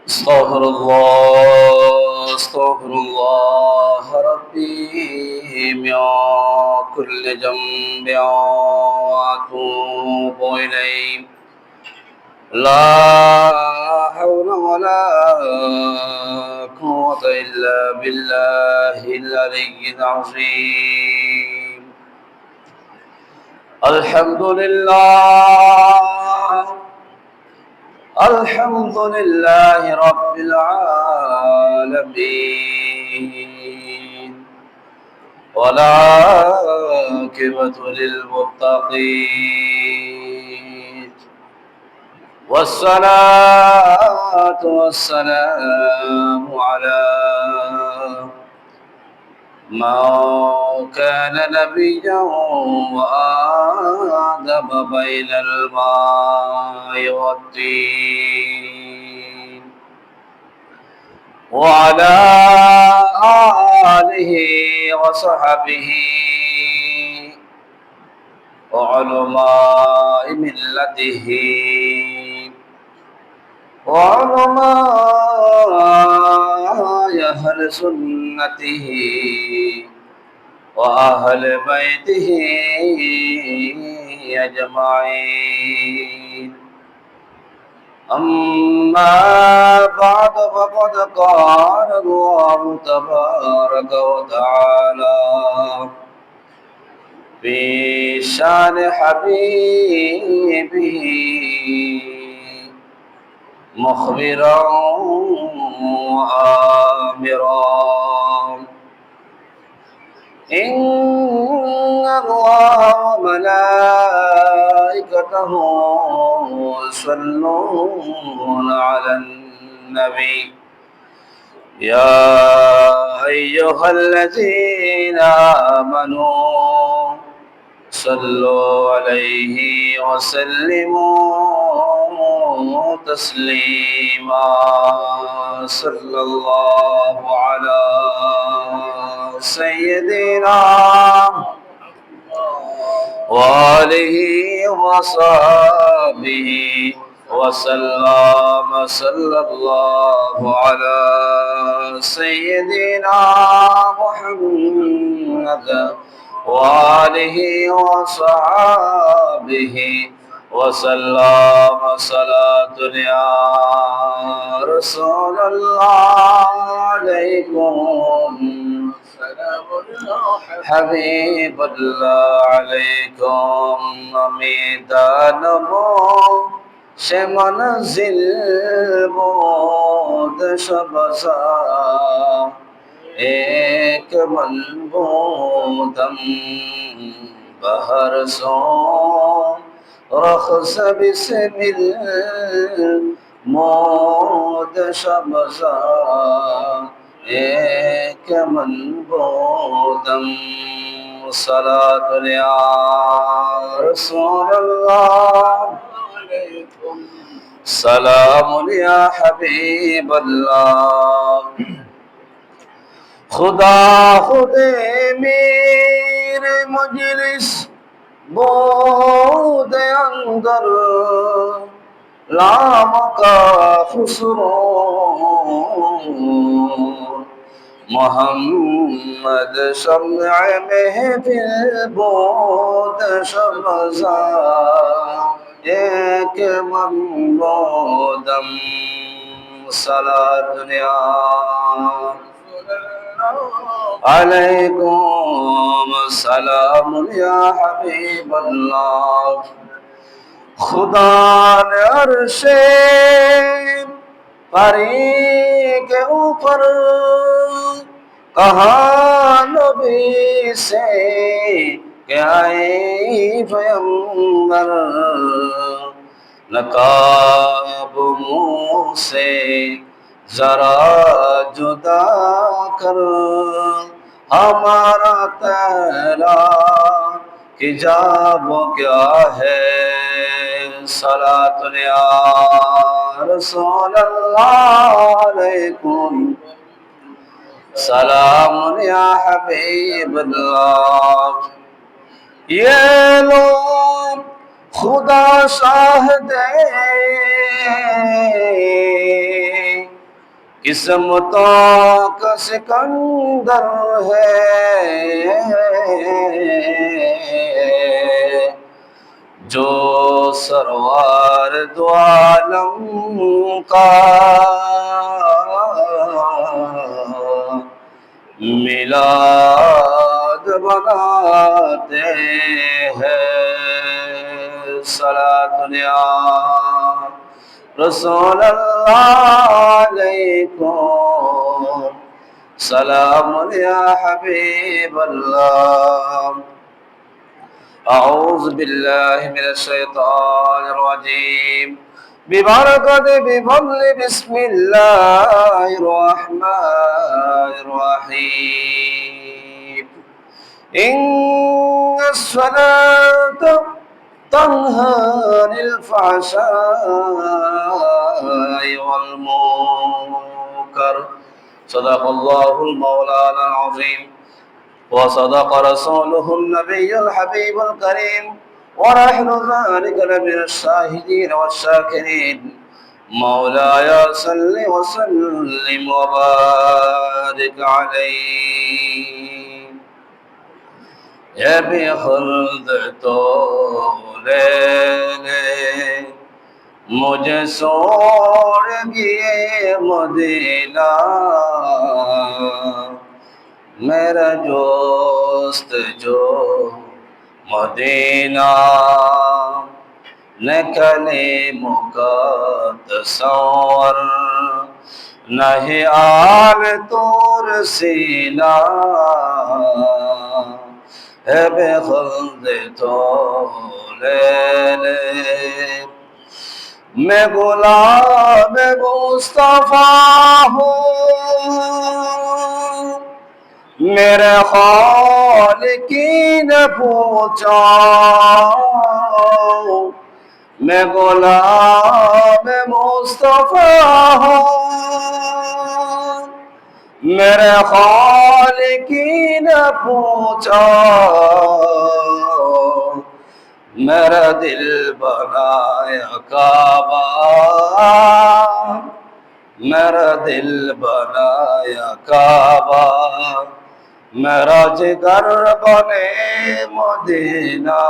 استغفر الله استغفر الله ربي من كل ذنب وأتوب إليه لا حول ولا قوة إلا بالله العلي العظيم الحمد لله الحمد لله رب العالمين والعاقبة للمتقين والصلاة والسلام على ما كان نبيا وآدم بين الماء والطين وعلى آله وصحبه وعلماء ملته وعلماء أهل سنته وأهل بيته أجمعين أما بعد فقد قال الله تبارك وتعالى في شان حبيبه مخبرا وآمرا إن الله وملائكته يصلون على النبي يا أيها الذين آمنوا صلوا عليه وسلموا تسليما صلى الله على سيدنا وآله وصحبه وسلم صلى الله على سيدنا محمد وآله وصحبه وسلم صلاة يا رسول الله عليكم حبيب الله عليكم أميدانمو সে মনজিল বোধ সবসা এক মন বোধম বহর সো رخص بسم الموت شبزا ایک من بودم صلاة یا رسول اللہ سلام یا حبیب اللہ خدا خود میرے مجلس بود اندر لام کا خسرو محمد شمع محفل بود شمزا ایک من بودم صلاة یا علیکم السلام یا حبیب اللہ خدا نے عرش پری کے اوپر کہا نبی سے کہ آئے پیغمبر نقاب منہ سے ذرا جدا کر ہمارا تیرا حجاب کیا ہے صلاۃ یا رسول اللہ علیکم سلام یا حبیب اللہ. یہ لوگ خدا شاہد قسمتوں کا سکندر ہے جو سرور دو عالم کا میلاد مناتے ہیں. صلاۃ یا رسول اللہ علیکم سلام یا حبیب اللہ. أعوذ بالله من الشيطان الرجيم ببركة بفضل بسم الله الرحمن الرحيم. إن الصلاة تنهى عن الفحشاء والمنكر. صدق الله المولانا العظيم وصدق رسوله النبي الحبيب الكريم ونحن ذلك لمن الشاهدين والشاكرين. مولاي صل وسلم وبارك عليه. يا بخلد لے مجھے چھوڑ گئے مدینہ میرا دوست جو مدینہ نہ کلیم کا تصور نہیں آل طور سینہ ہے بے خلد تو لے میں غلام مصطفیٰ ہوں. میرے خالقی نے پوچھا میں غلام مصطفیٰ ہوں. میرے خالقی نے پوچھا میرا دل بنایا کعبہ میرا دل بنایا کعبہ میرا جگر بنے مدینہ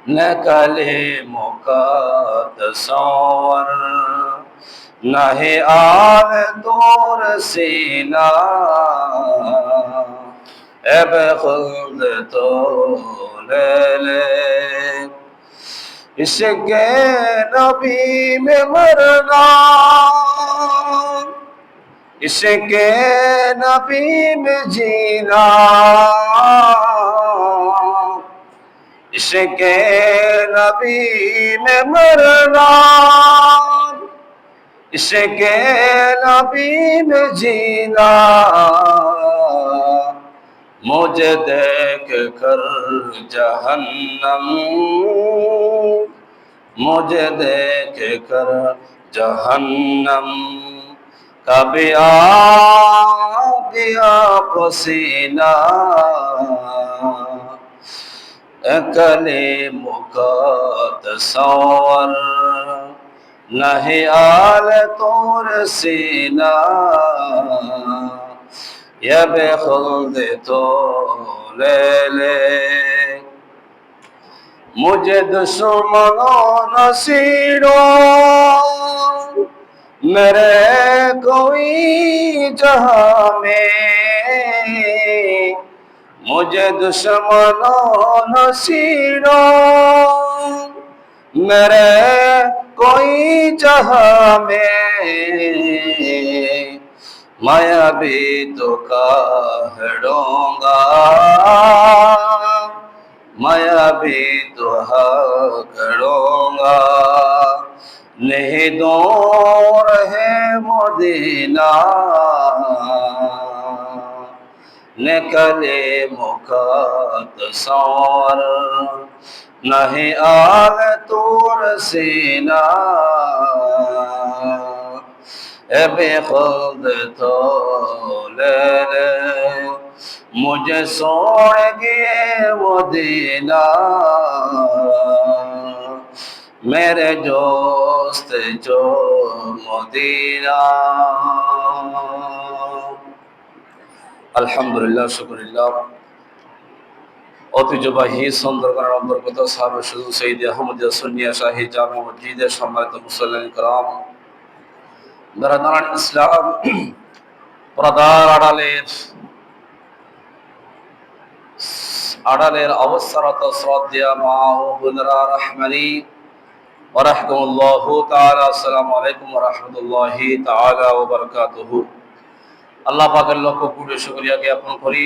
نہ کلیم کا تصور نہیں آل دور سینہ اے بے خلد تو لے اس کے نبی میں مرنا اس کے نبی میں جینا اس کے نبی میں مرنا اس کے نبی میں جینا مجھے دیکھ کر جہنم مجھے دیکھ کر جہنم کبھی آ گیا پسینہ کلیم کا تصور نہیں آل طور سینہ یا بے خلد تو لے مجھے دشمنوں نصیروں میرے کوئی جہاں میں مجھے دشمنوں نصیروں میرے کوئی جہاں میں میں بھی تو کہوں گا میں بھی تو کروں گا نہیں دور ہے مدینہ نکلے تصور نہیں آل طور سینہ बेखुद तो ले ले मुझे छोड़ गए वो दीना मेरे दोस्त जो मदीना। আলহামদুলিল্লাহ, শুকরিল্লাহ। ঐতিহ্যবাহী সুন্দরবনের অন্তর্গত সাবেক সুজুদ সৈয়দ আহমদিয়া সুন্নিয়া শাহী জামে মসজিদের সম্মানিত মুসল্লিন کرام, ব্রাদারান ইসলাম, পর্দার আড়ালের অবসরত শ্রদ্ধেয় মা ও বোনেরা, রহমানি ওয়া রাহমাতুল্লাহি তাআলা, আসসালামু আলাইকুম ওয়া রাহমাতুল্লাহি তাআলা ওয়া বারাকাতুহু। আল্লাহ পাকের লক্ষ কোটি শুকরিয়া জ্ঞাপন করি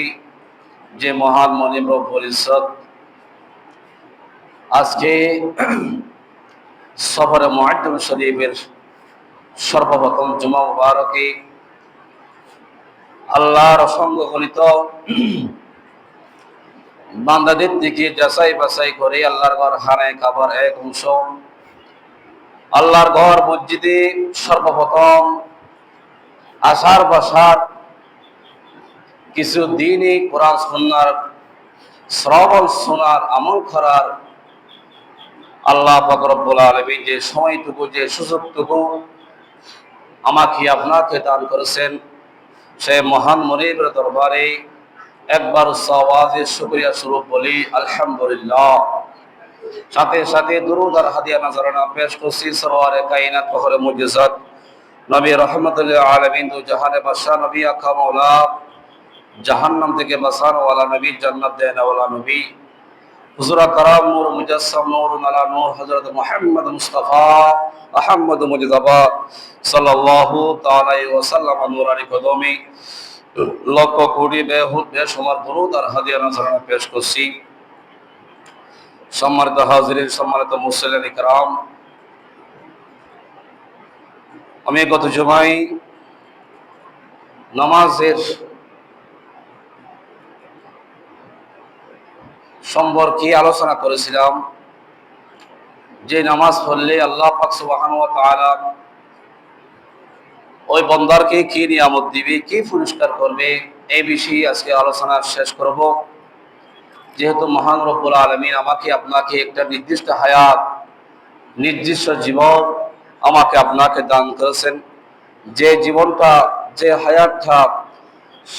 যে মহান মনিম রব্বুল ইজ্জত আজকে সফরে মুআজ্জম শরীফের সর্বপ্রথম জুমা মুবারকে আল্লাহর অসংখ্য গণিত বান্দাদের দিকে যাচাই বাছাই করে আল্লাহর ঘর খানায় কাবার এক অংশ, আল্লাহর ঘর মসজিদে সর্বপ্রথম আসার বাসার কিছু দিনই কোরআন সুন্নাহর শ্রবণ শোনার আমল করার আল্লাহ পাক রব্বুল আলামিন যে সময়টুকু, যে সুযোগটুকু আমাকে আপনাকে দান করেছেন, সে মহান মনিবের দরবারে একবার সাওয়াজে শুকরিয়া স্বরূপ বলি আলহামদুলিল্লাহ। সাথে সাথে দুরূদ আর হাদিয়া নাজরানা পেশ করছি সরওয়ারে কায়নাত ফখরে মুজিজাত নবী রাহমাতুল লিল আলামিন, দু জাহানের বাদশা নবী, আকা মাওলা, জাহান্নাম থেকে বাঁচানো ওয়ালা নবী, জান্নাত দেনা ওয়ালা নবী, হুজুর আকরাম নূর মুজাসসাম নূরুন আলা নূর হযরত মুহাম্মদ মুস্তাফা আহমদ মুজতবা সাল্লাল্লাহু তাআলা আলাইহি ওয়াসাল্লাম নূরানি কদমে লক্ষ কোটি বেসমার দুরূদ আর হাদিয়া নাজরানা পেশ করছি। সম্মানিত হাজিরিন, সম্মানিত মুসল্লিন کرام, আমি গত জুমায় নামাজের সম্পর্কে আলোচনা করেছিলাম যে নামাজ পড়লে আল্লাহ পাক সুবহানাহু ওয়া তাআলা ওই বান্দারকে কি নিয়ামত দিবে, কি পুরস্কার করবে, এই বিষয়ে আজকে আলোচনা শেষ করব। যেহেতু মহান রব্বুল আলামিন আমাকে আপনাকে একটা নির্দিষ্ট হায়াত, নির্দিষ্ট জীবন আমাকে আপনাকে দান করেছেন, যে জীবনটা, যে হায়াতটা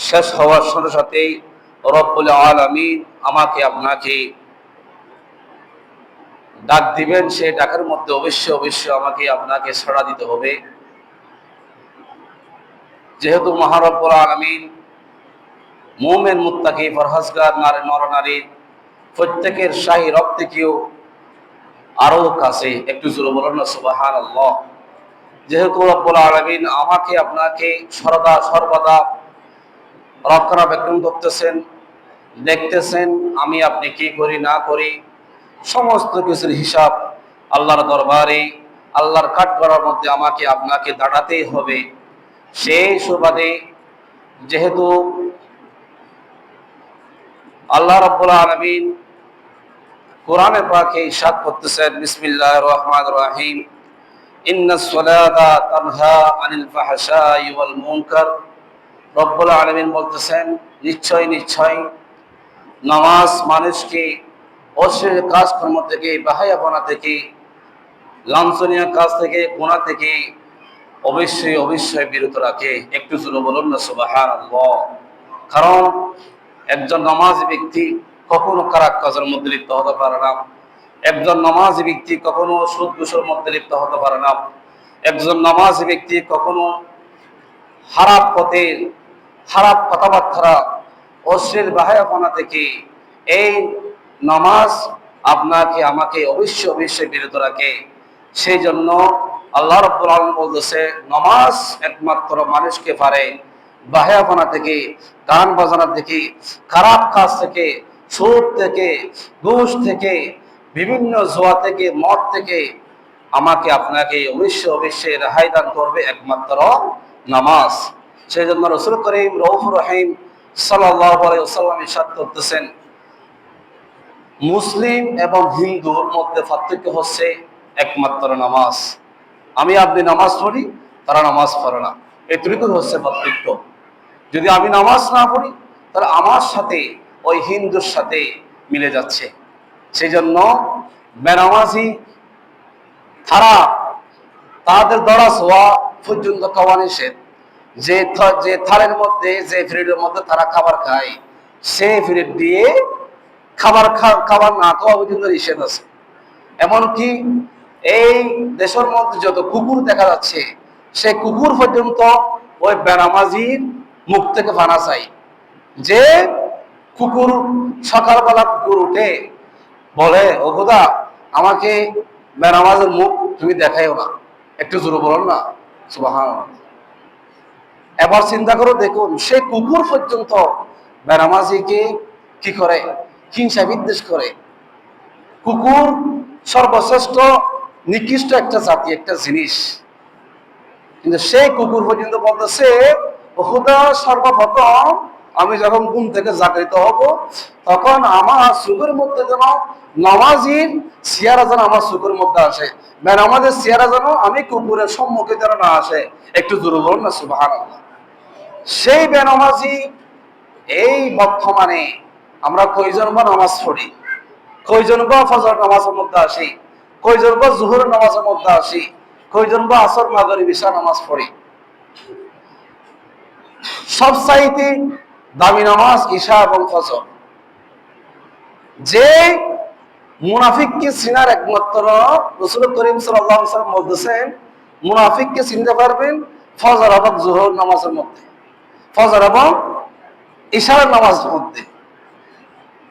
শেষ হওয়ার সাথে সাথেই রব্বুল আলামিন আমাকে আপনাকে ডাক দিবেন, সেই ডাকের মধ্যে অবশ্যই অবশ্যই আমাকে আপনাকে সাড়া দিতে হবে। যেহেতু মহান রব্বুল আলামিন মুমিন, মুত্তাকি, পরহেজগার নরনারী প্রত্যেকের শাহী রব থেকেও আরো কাছে, একটু জোরে বলুন না সুবহানাল্লাহ। যেহেতু রব্বুল আলামিন আমাকে আপনাকে সর্বদা রক্ষণাবেক্ষণ করতেছেন, দেখতেছেন আমি আপনি কি করি না করি, সমস্ত কিছুর হিসাব আল্লাহর দরবারে, আল্লাহর কাঠগড়ার মধ্যে আমাকে আপনাকে দাঁড়াতেই হবে। সেই সুবাদে যেহেতু আল্লাহ রাব্বুল আলামিন কোরআনে পাকে ইরশাদ করতেছেন, বিসমিল্লাহির রহমানির রহিম, ইন্নাস সালাতা তানহা আনিল ফাহশাই ওয়াল মুনকার। রব্বুল আলামিন বলতেছেন, নিশ্চয় নিশ্চয় নামাজ মানুষকে অশ্লীল কাজকর্ম থেকে, বাহায়াপনা থেকে, লাঞ্ছনীয় কাজ থেকে, গুনাহ থেকে অবশ্যই অবশ্যই বিরত রাখে। একটু জোরে বলুন না সুবহানাল্লাহ। কারণ একজন নামাজি ব্যক্তি কখনো খারাপ কাজের মধ্যে লিপ্ত হতে পারে না, একজন নামাজি ব্যক্তি কখনো সুদ ঘুষের মধ্যে লিপ্ত হতে পারে না, একজন নামাজি ব্যক্তি কখনো খারাপ পথে, খারাপ কথাবার্তা, অশ্লীল বাহায়াপনা থেকে এই নামাজ আপনাকে আমাকে অবশ্যই অবশ্যই বিরত রাখে। সেই জন্য আল্লাহ রাব্বুল আলামিন বলতেছে, নামাজ একমাত্র মানুষকে পারে বাহায়াপনা থেকে, গান বাজনা থেকে, খারাপ কাজ থেকে, সুদ থেকে, ঘুষ থেকে, বিভিন্ন জুয়া থেকে, মদ থেকে আমাকে আপনাকে অবশ্যই অবশ্যই রেহাই দান করবে একমাত্র নামাজ। সেই জন্য রাসূল করিম রউফুর রহিম সাল্লাল্লাহু আলাইহি ওয়াসাল্লাম ইরশাদ করতেছেন, মুসলিম এবং হিন্দুর মধ্যে পার্থক্য হচ্ছে একমাত্র নামাজ। আমি আপনি নামাজ পড়ি, তারা নামাজ পড়ে না। এটুকু হচ্ছে পার্থক্য। যদি আমি নামাজ না পড়ি তাহলে আমার সাথে ওই হিন্দুর সাথে মিলে যাচ্ছে। সেই জন্য বেনামাজি তারা তাদের দরাজ হওয়া পর্যন্ত খাওয়া নিষেধ। যে থালের মধ্যে, যে ফ্রিডের মধ্যে তারা খাবার খায়, সে ফ্রিড দিয়ে খাবার না খাওয়া পর্যন্ত নিষেধ আছে। এমনকি এই দেশের মধ্যে যত কুকুর দেখা যাচ্ছে, সে কুকুর পর্যন্ত ওই বেনামাজির মুখ থেকে ফানা চাই। যে কুকুর সকালবেলা কুকুর উঠে বলে, ও খোদা আমাকে বেনামাজের মুখ তুমি দেখাইও না, একটু জোরে বলুন না সুবহানাল্লাহ। এবার চিন্তা করো, দেখুন সে কুকুর পর্যন্ত বেনামাজিকে কি করে, হিংসা বিদ্বেষ করে। কুকুর সর্বশ্রেষ্ঠ নিকৃষ্ট একটা জাতি, একটা জিনিস, কিন্তু সেই কুকুর পর্যন্ত বলতেছে, খোদা সর্বপ্রথম আমি যখন ঘুম থেকে জাগরিত হব তখন আমার চোখের মধ্যে যেন নামাজির চেহারা যেন আমার চোখের মধ্যে আসে, বেনামাজের চেহারা যেন আমি কুকুরের সম্মুখে যেন না আসে। একটু জোরে বলুন না সুবহানাল্লাহ। সেই বেনামাজি এই বর্তমানে আমরা কয়জন বা নামাজ পড়ি, কয়জন বা ফজর নামাজের মধ্যে আসি, কয়জন বা জোহর নামাজের মধ্যে আসি, কয়জন বা আসর মাগরিব ইশা নামাজ পড়ি। সবচাইতে দামি নামাজ ইশা এবং ফজর। যে মুনাফিককে চিনার একমাত্র রাসূল করিম সাল্লাল্লাহু আলাইহি ওয়াসাল্লাম বলতেছেন, মুনাফিককে চিনতে পারবেন ফজর এবং জোহর নামাজের মধ্যে, ফজর এবং ইশার নামাজের মধ্যে।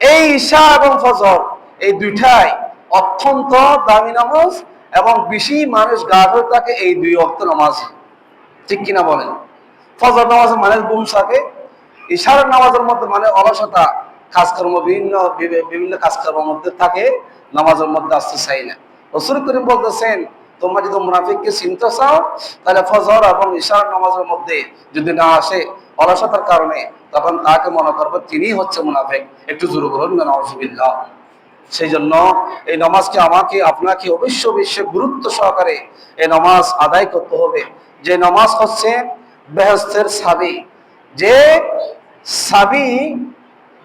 এই ইশা এবং ফজর এই দুইটাই অত্যন্ত দামি নামাজ এবং বেশি মানুষ গাফেল থাকে এই দুই ওয়াক্ত নামাজ। ঠিক কিনা বলেন? ফজর নামাজের মানে ঘুম থাকে, ইশার নামাজের মধ্যে মানে অলসতা, কাজকর্ম বিভিন্ন কাজকর্মের মধ্যে থাকে, নামাজের মধ্যে আসতে চাই না। রাসূল করিম বলতেছেন, তোমরা যদি মুনাফিককে চিনতে চাও তাহলে ফজর এবং ইশার নামাজের মধ্যে যদি না আসে অলসতার কারণে, তখন তাকে মনে করবে তিনি হচ্ছে মুনাফিক। একটু জোরে বলুন না নাউযুবিল্লাহ। সেই জন্য এই নামাজকে আমাকে আপনাকে অবশ্যই গুরুত্ব সহকারে এই নামাজ আদায় করতে হবে। যে নামাজ হচ্ছে বেহেশতের চাবি। যে চাবি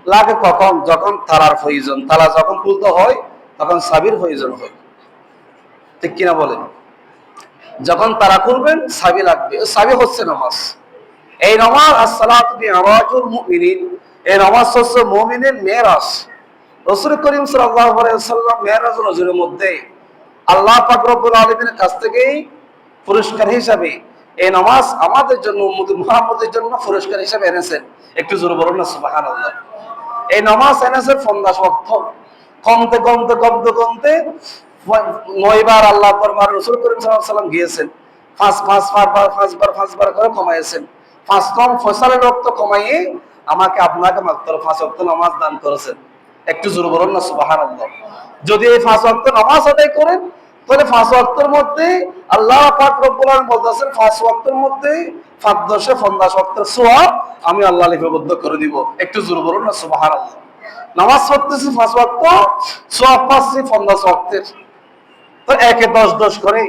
লাগে কখন? যখন তালার প্রয়োজন। তালা যখন খুলতে হয় তখন চাবির প্রয়োজন হয়। ঠিক কিনা বলেন? যখন তালা খুলবেন চাবি লাগবে, চাবি হচ্ছে নামাজ। এই নামাজ as-সালাতু মি'রাজুল মুমিনিন, এই নামাজ হচ্ছে মুমিনের মেরাজ। রাসূল করিম সাল্লাল্লাহু আলাইহি ওয়াসাল্লাম মেরাজ নজরের মধ্যে আল্লাহ পাক রব্বুল আলামিনের কাছ থেকেই পুরস্কার হিসাবে এই নামাজ আমাদের জন্য, উম্মত মুহাম্মদের জন্য পুরস্কার হিসাবে এনেছেন। একটু জোরে বলুন না সুবহানাল্লাহ। এই নামাজ এনেছেন 50 ওয়াক্ত। কমতে কমতে কমতে কমতে 9 বার আল্লাহ দরবারে রাসূল করিম সাল্লাল্লাহু আলাইহি ওয়াসাল্লাম গিয়েছেন। পাঁচবার করে কমাইছেন। 5 কম ফয়সালের ওয়াক্ত কমাইয়ে আমাকে আপনাকে মাত্র 5 ওয়াক্ত নামাজ দান করেছেন। একটু জোরে বলুন না সুবহানাল্লাহ। যদি এই 5 ওয়াক্ত নামাজ আদায় করেন তাহলে 5 ওয়াক্তের মধ্যে আল্লাহ পাক রব্বুল আলামিন বলতেছেন 5 ওয়াক্তের মধ্যে 50 ওয়াক্তের সওয়াব আমি আল্লাহ লিপিবদ্ধ করে দিব। একটু জোরে বলুন না সুবহানাল্লাহ। নামাজ পড়তেছি 5 ওয়াক্ত, সওয়াব পাচ্ছি 50 ওয়াক্তের। তো একে 10 করে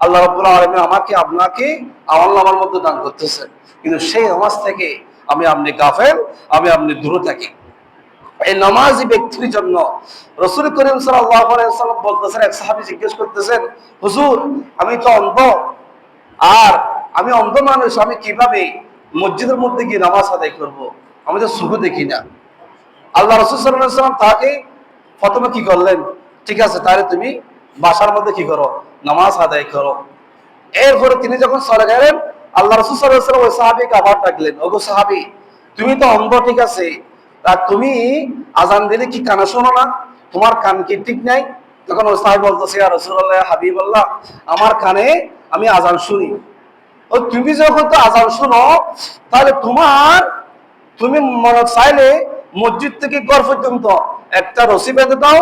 আল্লাহ রাব্বুল আলামিন আমাকে আপনাকে আমলনামার মধ্যে দান করতেছেন। কিন্তু সেই নামাজ থেকে আমি আপনি গাফেল, আমি আপনি দূরে থাকি। এই নামাজি ব্যক্তির জন্য রাসূল করিম সাল্লাল্লাহু আলাইহি ওয়াসাল্লাম বলতেছেন, এক সাহাবী জিজ্ঞেস করতেছেন, হুজুর আমি তো অন্ধ, আর আমি অন্ধ মানুষ, আমি কিভাবে মসজিদের মধ্যে গিয়ে নামাজ আদায় করব? আমি তো চোখে দেখি না। আল্লাহ রাসূল সাল্লাল্লাহু আলাইহি ওয়াসাল্লাম তাকে প্রথমে কি করলেন? ঠিক আছে, তাহলে তুমি বাসার মধ্যে কি করো? নামাজ আদায় করো। এরপরে তিনি যখন চলে গেলেন, আল্লাহ রাসূল সাল্লাল্লাহু আলাইহি ওয়াসাল্লাম ওই সাহাবীকে আবার ডাকলেন, ওগো সাহাবী, তুমি তো অন্ধ ঠিক আছে, আর তুমি আজান দিলে কি কানে শোনো না? তোমার কান কি ঠিক নাই? তখন ওই সাহাবী বলতেছে, ইয়া রাসূলুল্লাহ, হাবিবাল্লাহ, আমার কানে আমি আজান শুনি। ও তুমি যখন তো আজান শুনো, তাহলে তুমি মনে চাইলে মসজিদ থেকে ঘর পর্যন্ত একটা রশি বেঁধে দাও,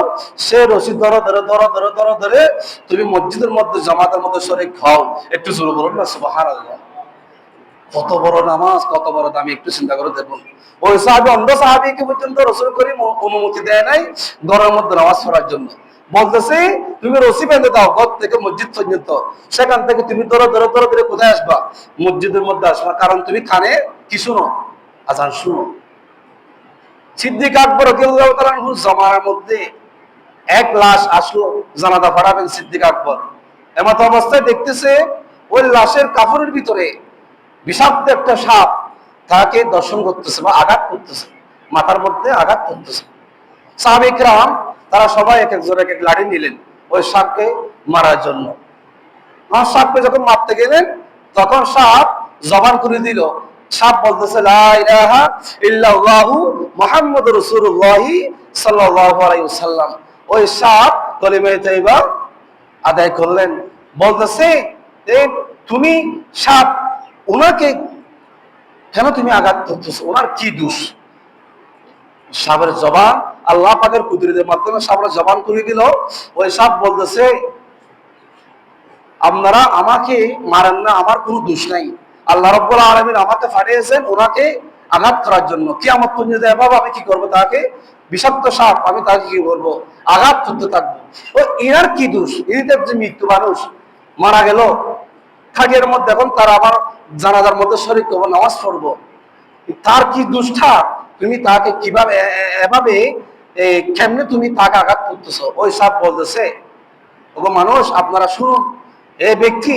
সে রশি ধরে ধরে ধরে ধরে ধরে ধরে তুমি মসজিদের মধ্যে জামাতের মধ্যে শরীক খাও। একটু জোরে বলুন না সুবহানাল্লাহ। কত বড় নামাজ, কত বড় দামি, একটু চিন্তা করে দেখুন। ওই সাহাবী, অন্ধ সাহাবীকে পর্যন্ত রাসূল করিম অনুমতি দেয় নাই ঘরের মধ্যে নামাজ পড়ার জন্য। বলতেছে তুমি রশি বেঁধে দাও ঘর থেকে মসজিদ পর্যন্ত, সেখান থেকে তুমি ধরো ধরো ধরো ধরে কোথায় আসবা? মসজিদের মধ্যে আসবা, কারণ তুমি কানে কি শুনো? আজান শুনো। সিদ্দিক আকবর রাদিয়াল্লাহু তাআলা আনহু জামানার মধ্যে এক লাশ আসলো, জানাজা পড়াবেন সিদ্দিক আকবর, এমত অবস্থায় দেখতেছে ওই লাশের কাপড়ের ভিতরে বিষাক্ত একটা সাপ তাকে দর্শন করতেছে বা আঘাত করতেছে, মাথার মধ্যে আঘাত করতেছে। সাহাবায়ে কেরাম তারা সবাই এক একজন এক এক লাঠি নিলেন ওই সাপকে মারার জন্য। সাপকে যখন মারতে গেলেন তখন সাপ জবান করে দিল, সাপ বলতেছে লা ইলাহা ইল্লাল্লাহু মুহাম্মাদুর রাসূলুল্লাহ সাল্লাল্লাহু আলাইহি ওয়াসাল্লাম। ওই সাপ কালিমা তাইয়্যিবা আদায় করলেন। বলতেছে তুমি সাপ, ওনাকে কেন তুমি আঘাত করতেছো? ওনার কি দোষ? সাপের জবান আল্লাহ পাকের কুদরতের মাধ্যমে সাপের জবান করে দিল। ওই সাপ বলতেছে আপনারা আমাকে মারেন না, আমার কোনো দোষ নাই, আল্লাহ রাব্বুল আলামিন আমাকে পাঠিয়েছেন ওনাকে আঘাত করার জন্য। কিয়ামত পর্যন্ত এভাবে আমি কি করবো? তাকে বিষাক্ত সাপ, আমি তাকে কি করবো? আঘাত করতে থাকবো। ও এনার কি দোষ? এদের যে মৃত্যু, মানুষ মারা গেল খাটিয়ার মধ্যে, এখন তার আবার জানাজার মধ্যে শরীক করবো, নামাজ পড়বো, তার কি দোষটা? তুমি তাকে কিভাবে এভাবে কেমনে তুমি তাকে আঘাত করতেছো? ওই সাপ বলতেছে ওগো মানুষ, আপনারা শুনুন, এই ব্যক্তি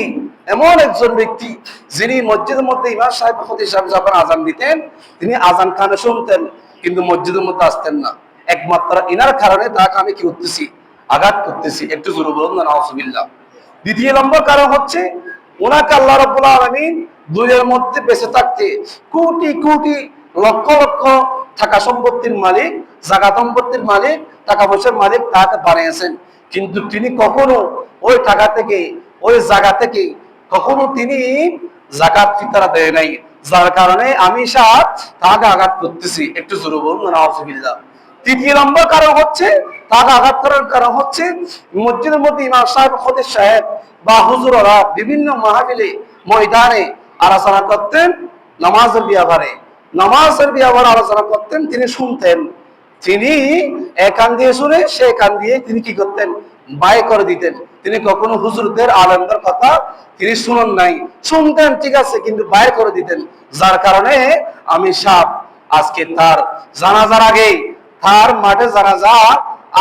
এমন একজন ব্যক্তি যিনি মসজিদের মধ্যে ইমাম সাহেব খতিব সাহেব যখন আজান দিতেন তিনি আজান কানে শুনতেন কিন্তু মসজিদের মধ্যে আসতেন না। একমাত্র ইনার কারণে তাকে আমি কি করতেছি? আঘাত করতেছি। একটু জোরে বলুন না নাউজুবিল্লাহ। দ্বিতীয় নম্বর কারণ হচ্ছে ওনাকে আল্লাহ রাব্বুল আলামিন দুনিয়ার মধ্যে বেঁচে থাকতে কোটি কোটি লক্ষ লক্ষ টাকা সম্পত্তির মালিক, জায়গা সম্পত্তির মালিক, টাকা পয়সার মালিক তাকে বানিয়েছেন, কিন্তু তিনি কখনো ওই টাকা থেকে ওই জায়গা থেকে কখনো তিনি যাকাত ফিতরা দেয় নাই, যার কারণে আমি সাত তাকে আঘাত করতেছি। একটু জোরে বলুন নাউজুবিল্লাহ। তৃতীয় নম্বর কারণ হচ্ছে তাকে আঘাত করার কারণ হচ্ছে মসজিদের মধ্যে ইমাম সাহেব খতিব সাহেব বা হুজুররা বিভিন্ন মাহফিলে ময়দানে আলোচনা করতেন নামাজের ব্যাপারে, নামাজের ব্যাপারে আলোচনা করতেন, তিনি শুনতেন, তিনি এক কান দিয়ে শুনে সে কান দিয়ে তিনি কি করতেন? বাই করে দিতেন। তিনি কখনো হুজুরদের আলেমদের কথা তিনি শুনেন নাই, শুনতেন ঠিক আছে কিন্তু বাই করে দিতেন, যার কারণে আমি সাপ আজকে তার জানাজার আগে, তার মাঠে জানাজা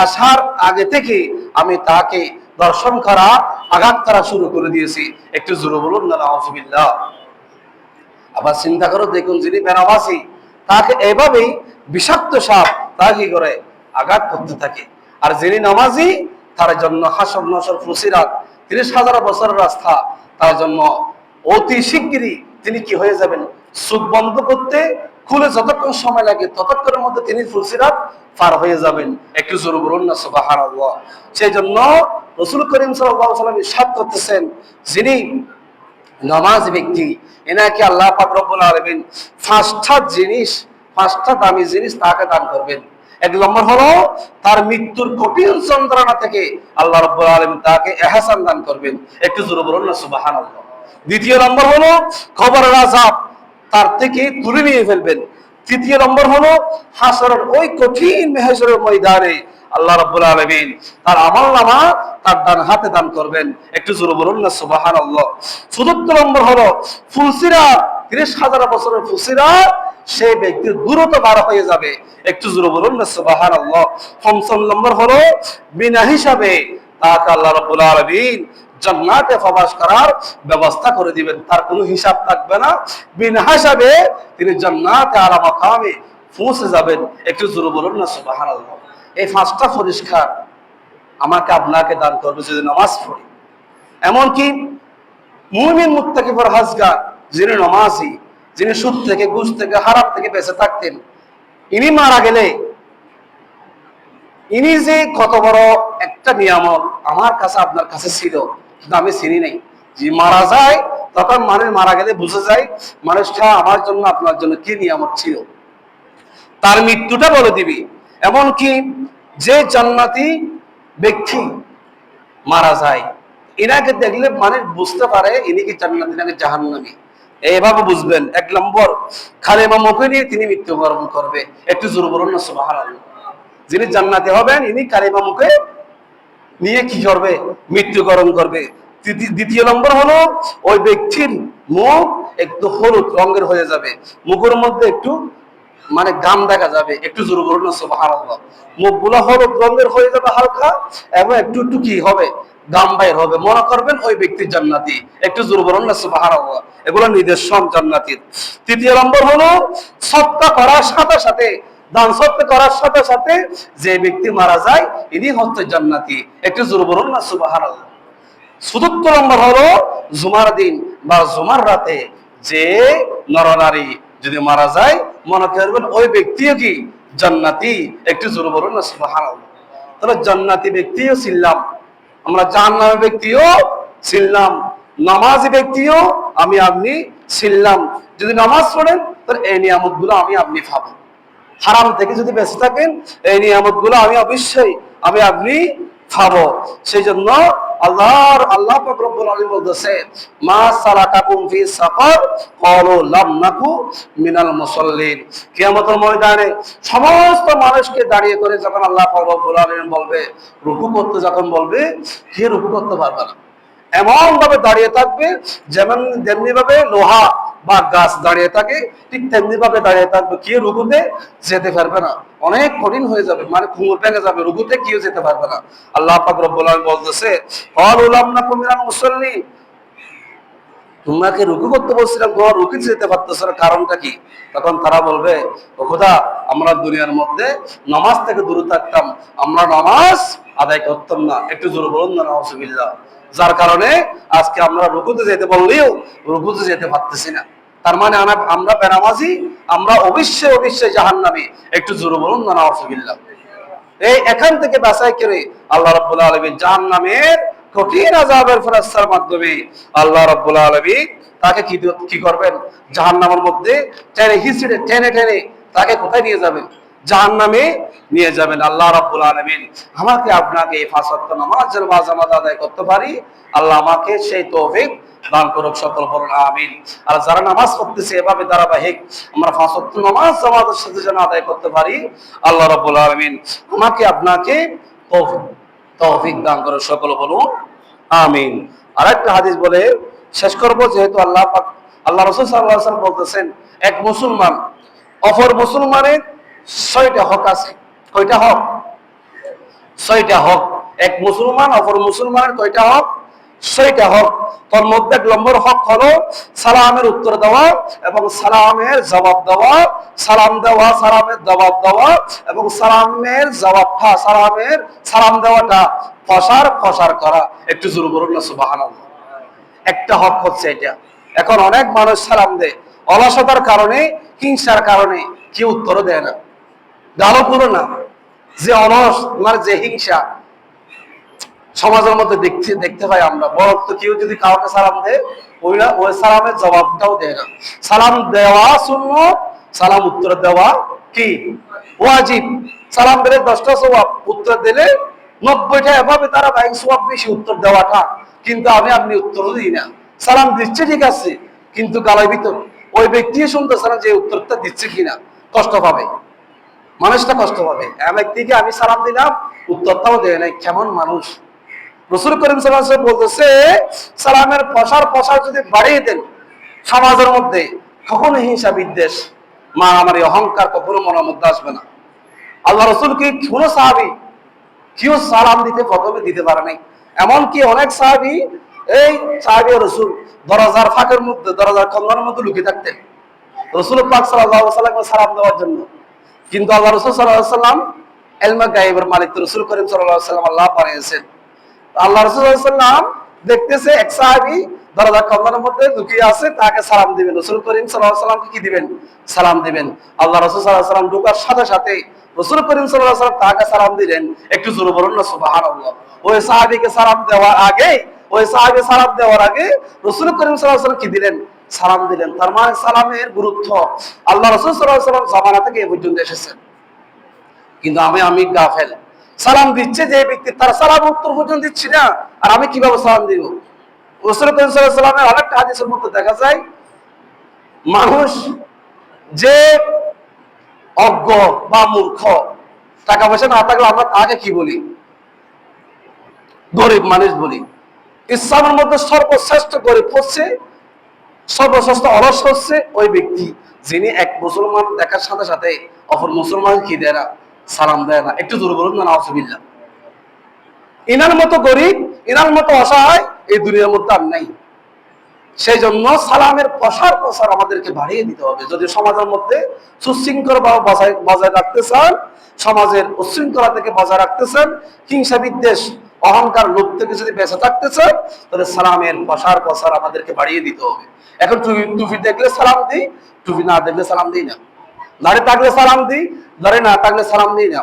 আসার আগে থেকে আমি তাকে দর্শন করা, আঘাত করা শুরু করে দিয়েছি। একটু জোরে বলুন না নাউজুবিল্লাহ। আবার চিন্তা করো, দেখুন যিনি বেনামাজি তাকে এভাবেই বিষাক্ত সাপ তাকে কি করে? আঘাত করতে থাকে। আর যিনি নামাজি তার জন্য হাসর নসর ফুসিরাত 30,000 বছরের রাস্তা, তার জন্য অতি শিগগিরই তিনি কি হয়ে যাবেন? চোখ বন্ধ করতে খুলে যতক্ষণ সময় লাগে ততক্ষণের মধ্যে তিনি ফুলসিরাত পার হয়ে যাবেন। একটু জোরে বলুন না সুবহানাল্লাহ। সেই জন্য রাসূল করিম সাল্লাল্লাহু আলাইহি ওয়াসাল্লাম ইরশাদ করতেছেন, যিনি নামাজ ব্যক্তি এনাকে আল্লাহ পাক রব্বুল আলামিন পাঁচটা দামি জিনিস তাকে দান করবেন। এক নম্বর হলো তার মৃত্যুর কঠিন যন্ত্রণা থেকে আল্লাহ রাব্বুল আলামিন তাকে ইহসান দান করবেন। একটু জোরে বলুন না সুবহানাল্লাহ। দ্বিতীয় নম্বর হলো কবরের আযাব তার থেকে তুলে নিয়ে ফেলবেন। তৃতীয় নম্বর হলো হাসরের ওই কঠিন মেহশরের ময়দানে আল্লাহ রাব্বুল আলামিন তার আমলনামা তার ডান হাতে দান করবেন। একটু জোরে বলুন না সুবহানাল্লাহ। চতুর্থ নম্বর হলো ফুলসিরাত, 30,000 বছরের ফুলসিরাত সেই ব্যক্তির দ্রুত পার হয়ে যাবে। একটু জোরে বলুন না সুবহানাল্লাহ। পঞ্চম নম্বর হলো বিনা হিসাবে তাকে আল্লাহ রাব্বুল আলামিন জান্নাতে প্রবেশ করার ব্যবস্থা করে দিবেন, তার কোনো হিসাব থাকবে না, বিনা হিসাবে তিনি জান্নাতে আলা মাকামে পৌঁছে যাবেন। একটু জোরে বলুন না সুবহানাল্লাহ। এই পাঁচটা পরিষ্কার আমাকে আপনাকে দান করবে যদি নামাজ পড়ি। এমনকি মুমিন মুত্তাকি পরহেজগার যিনি নামাজি, যিনি সুদ থেকে ঘুষ থেকে হারাম থেকে বেঁচে থাকতেন, ইনি মারা গেলে ইনি যে কত বড় একটা নিয়ামত আমার কাছে আপনার কাছে ছিল কিন্তু আমি চিনি নাই। যে মারা যায় তখন মানুষ মারা গেলে বুঝে যায় মানুষটা আমার জন্য আপনার জন্য কি নিয়ামত ছিল, তার মৃত্যুটা বলে দিবি। এমনকি যে জান্নাতি ব্যক্তি মারা যায় ইনাকে দেখলে মানুষ বুঝতে পারে ইনি কি জান্নাতি নাকি জাহান্নামী, এইভাবে বুঝবেন। এক নম্বর কালেমা মুখে নিয়ে তিনি মৃত্যুবরণ করবে। একটু জোরে বলুন না সুবহানাল্লাহ। যিনি জান্নাতি হবেন ইনি কালেমা মুখে নিয়ে কি করবে? মৃত্যুবরণ করবে। দ্বিতীয় নম্বর হলো ওই ব্যক্তির মুখ একটু হলুদ রঙের হয়ে যাবে, মুখের মধ্যে একটু মানে গাম দেখা যাবে, একটু জোরে বলুন না সুবহানাল্লাহ। মুখগুলো হলুদ রঙের হয়ে যাবে হালকা, এবং একটু একটু কি হবে? গাম বাইর হবে, মনে করবেন ওই ব্যক্তির জান্নাতি। একটু জোরে বলুন না সুবহানাল্লাহ। এগুলো নিদর্শন জান্নাতীর। তৃতীয় নম্বর হলো সদকা করার সাথে সাথে, দান সদকা করার সাথে সাথে যে ব্যক্তি মারা যায় ইনি হচ্ছে জান্নাতি। একটু জোরে বলুন না সুবহানাল্লাহ। চতুর্থ নম্বর হলো জুমার দিন বা জুমার রাতে যে নরনারী যদি মারা যায়, মনে করবেন ওই ব্যক্তিও কি জান্নাতি। একটু জোরে বলুন না সুবহানাল্লাহ। তাহলে জান্নাতি ব্যক্তিও ছিলাম আমরা, জাহান্নামী ব্যক্তিও ছিলাম, নামাজি ব্যক্তিও আমি আপনি ছিলাম। যদি নামাজ পড়েন তাহলে এই নিয়ামত গুলো আমি আপনি পাবো। হারাম থেকে যদি বেঁচে থাকেন এই নিয়ামত গুলো আমি অবশ্যই আমি আপনি খাবো। সেই জন্য আল্লাহ পাক রব্বুল আলামিন বলতেছে, মা সালাকাকুম ফি সাকার ক্বালু লাম নাকু মিনাল মুসাল্লিন। কিয়ামতের ময়দানে সমস্ত মানুষকে দাঁড়িয়ে করে যখন আল্লাহ পাক রব্বুল আলামিন বলবে, রুকু করতে যখন বলবে, কে রুকু করতে পারবে না। এমন ভাবে দাঁড়িয়ে থাকবে যেমনি ভাবে লোহা বা গাছ দাঁড়িয়ে থাকে, ঠিক তেমনি ভাবে দাঁড়িয়ে থাকবে, কেউ রুকুতে যেতে পারবে না। অনেক কঠিন হয়ে যাবে, মানে ঘুঙুর ভেঙে যাবে, রুকুতে কেউ যেতে পারবে না। আল্লাহ পাক রব্বুল আলামিন বলতেছে, ক্বালু লাম নাকু মিনাল মুসাল্লিন, তোমাকে রুকু করতে বলছিলাম, তোমার রুকু যেতে পারতেছে না, কারণটা কি? তখন তারা বলবে, ও খোদা, আমরা দুনিয়ার মধ্যে নামাজ থেকে দূরে থাকতাম, আমরা নামাজ আদায় করতাম না। একটু জোরে বলুন না নাউজুবিল্লাহ। যার কারণে আজকে আমরা রুকুতে যেতে বললেও রুকুতে যেতে পারতেছি না। তার মানে আমরা বেনামাজি, আমরা অবশ্যই অবশ্যই জাহান্নামী। একটু জোরে বলুন না নাউজুবিল্লাহ। এই এখান থেকে বাছাই করে আল্লাহ রাব্বুল আলামিন জাহান্নামের কঠিন আযাবের ফেরেশতার মাধ্যমে আল্লাহ রাব্বুল আলামিন তাকে কি করবেন? জাহান্নামের মধ্যে টেনে হিচড়ে টেনে টেনে তাকে কোথায় নিয়ে যাবেন? জাহান্নামে নিয়ে যাবেন। আল্লাহ রাব্বুল আলামিন আমাকে আপনাকে এই পাঁচ ওয়াক্ত নামাজ যেন বাজামাত আদায় করতে পারি, আল্লাহ আমাকে সেই তৌফিক দান করুক। সকল বলুন আমিন। আর যারা নামাজ পড়তেছে এভাবে ধারাবাহিক আমরা পাঁচ ওয়াক্ত নামাজ জামাতের সাথে যেন আদায় করতে পারি, আল্লাহ রাব্বুল আলামিন আমাকে আপনাকে তৌফিক দান করুক। সকল বলুন আমিন। আরেকটা হাদিস বলে শেষ করব, যেহেতু আল্লাহ রাসূল সাল্লাল্লাহু আলাইহি ওয়াসাল্লাম বলতেছেন, এক মুসলমান অপর মুসলমানের 6টা হক আছে। কয়টা হক? 6টা হক। এক মুসলমান অপর মুসলমানের কয়টা হক? 6টা হক। তার মধ্যে 1 নম্বর হক হলো সালামের উত্তর দেওয়া এবং সালামের জবাব দেওয়া, সালাম দেওয়া, সালামের জবাব দেওয়া এবং সালামের জবাবটা, সালাম দেওয়াটা ফসার করা। একটু জোরে বলুন না সুবহানাল্লাহ। একটা হক হচ্ছে এটা। এখন অনেক মানুষ সালাম দেয়, অলসতার কারণে, হিংসার কারণে কেউ উত্তর দেয় না। গালো পুরো না, যে অলস মানে যে হিংসা সমাজের মধ্যে দেখতে পাই আমরা। বরং তো কেউ যদি কাউকে সালাম দেয়, ওই সালামের জবাবটাও দেয় না। সালাম দেওয়া সুন্নাত, সালাম উত্তর দেওয়া কি ওয়াজিব। সালাম দিলে 10টা সওয়াব, উত্তর দিলে 90টা। এভাবে তারা সওয়াব বেশি উত্তর দেওয়াটা, কিন্তু আপনি উত্তর দিই না। সালাম দিচ্ছে ঠিক আছে, কিন্তু গালের ভিতর ওই ব্যক্তি শুনতেছে না যে উত্তরটা দিচ্ছে কিনা, কষ্ট পাবে, মানুষটা কষ্ট পাবে। এক ব্যক্তিকে আমি সালাম দিলাম, উত্তরটাও দেয় নাই, কেমন মানুষ। রাসূল করিম সাল্লাল্লাহু আলাইহি ওয়াসাল্লাম বলতেছে, সালামের প্রসার যদি বাড়িয়ে দেন সমাজের মধ্যে, কখনো হিংসা বিদ্বেষ মারামারি অহংকার কখনো মনের মধ্যে আসবে না। আল্লাহ রাসূল কি কোনো সাহাবী কেউ সালাম প্রথমে দিতে পারে নাই। এমনকি অনেক সাহাবী ও রাসূল দরজার ফাঁকের মধ্যে, দরজার কন্দরের মধ্যে লুকিয়ে থাকতেন রাসূল পাক সাল্লাল্লাহু আলাইহি ওয়াসাল্লামকে সালাম দেওয়ার জন্য। কিন্তু আল্লাহ রাসূল সাল্লাল্লাহু আলাইহি ওয়াসাল্লাম ইলমে গায়বের মালিক রাসূল করিম সাল্লাল্লাহু আলাইহি ওয়াসাল্লাম আল্লাহ বানিয়েছেন। আল্লাহ রাসূল সাল্লাল্লাহু আলাইহি ওয়াসাল্লাম দেখতেছে এক সাহাবী দরজার কন্দরের মধ্যে লুকিয়ে আছে, তাকে সালাম দিবেন। রাসূল করিম সাল্লাল্লাহু আলাইহি ওয়াসাল্লামকে কি দিবেন? সালাম দিবেন। আল্লাহ রাসূল সাল্লাল্লাহু আলাইহি ওয়াসাল্লাম ঢোকার সাথে সাথে রাসূল করিম সাল্লাল্লাহু আলাইহি ওয়াসাল্লাম তাকে সালাম দিলেন। একটু জোরে বলুন না সুবহানাল্লাহ। ওই সাহাবীকে সালাম দেওয়ার আগে রাসূল করিম সাল্লাল্লাহু আলাইহি ওয়াসাল্লাম কি দিলেন? সালাম দিলেন। তার মানে সালামের গুরুত্ব আল্লাহ রাসূল সাল্লাল্লাহু আলাইহি ওয়াসাল্লাম জামানা থেকে এই পর্যন্ত এসেছেন। কিন্তু আমি গাফেল, সালাম দিচ্ছে যে ব্যক্তি, তার সালাম উত্তর পর্যন্ত দিচ্ছি না, আর আমি কিভাবে সালাম দিব? রাসূল করিম সাল্লাল্লাহু আলাইহি ওয়াসাল্লামের আরেকটা হাদিসের মধ্যে দেখা যায়, মানুষ যে অজ্ঞ বা মূর্খ, টাকা পয়সা না থাকলে আমরা তাকে কি বলি? গরিব মানুষ বলি। ইসলামের মধ্যে সর্বশ্রেষ্ঠ গরিব হচ্ছে, সর্বশ্রেষ্ঠ অলস হচ্ছে ওই ব্যক্তি যিনি এক মুসলমান দেখার সাথে সাথে অপর মুসলমান কি দেয় না, সালাম দেয় না। একটু জোরে বলুন না নাউজুবিল্লাহ। ইনার মতো গরিব, ইনার মতো অসহায় এই দুনিয়ার মধ্যে আর নাই। সেই জন্য সালামের প্রসার প্রসার আমাদেরকে বাড়িয়ে দিতে হবে। যদি সমাজের মধ্যে সুশৃঙ্খল বজায় রাখতে চান, সমাজের উশৃঙ্খলা থেকে বজায় রাখতে চান, হিংসা বিদ্বেষ অহংকার লোভ থেকে যদি বেঁচে থাকতে চান, তাহলে সালামের প্রসার প্রসার আমাদেরকে বাড়িয়ে দিতে হবে। এখন টুপি দেখলে সালাম দিই, টুপি না দেখলে সালাম দিই না। দাড়ি থাকলে সালাম দিই, দাড়ি না থাকলে সালাম দিই না।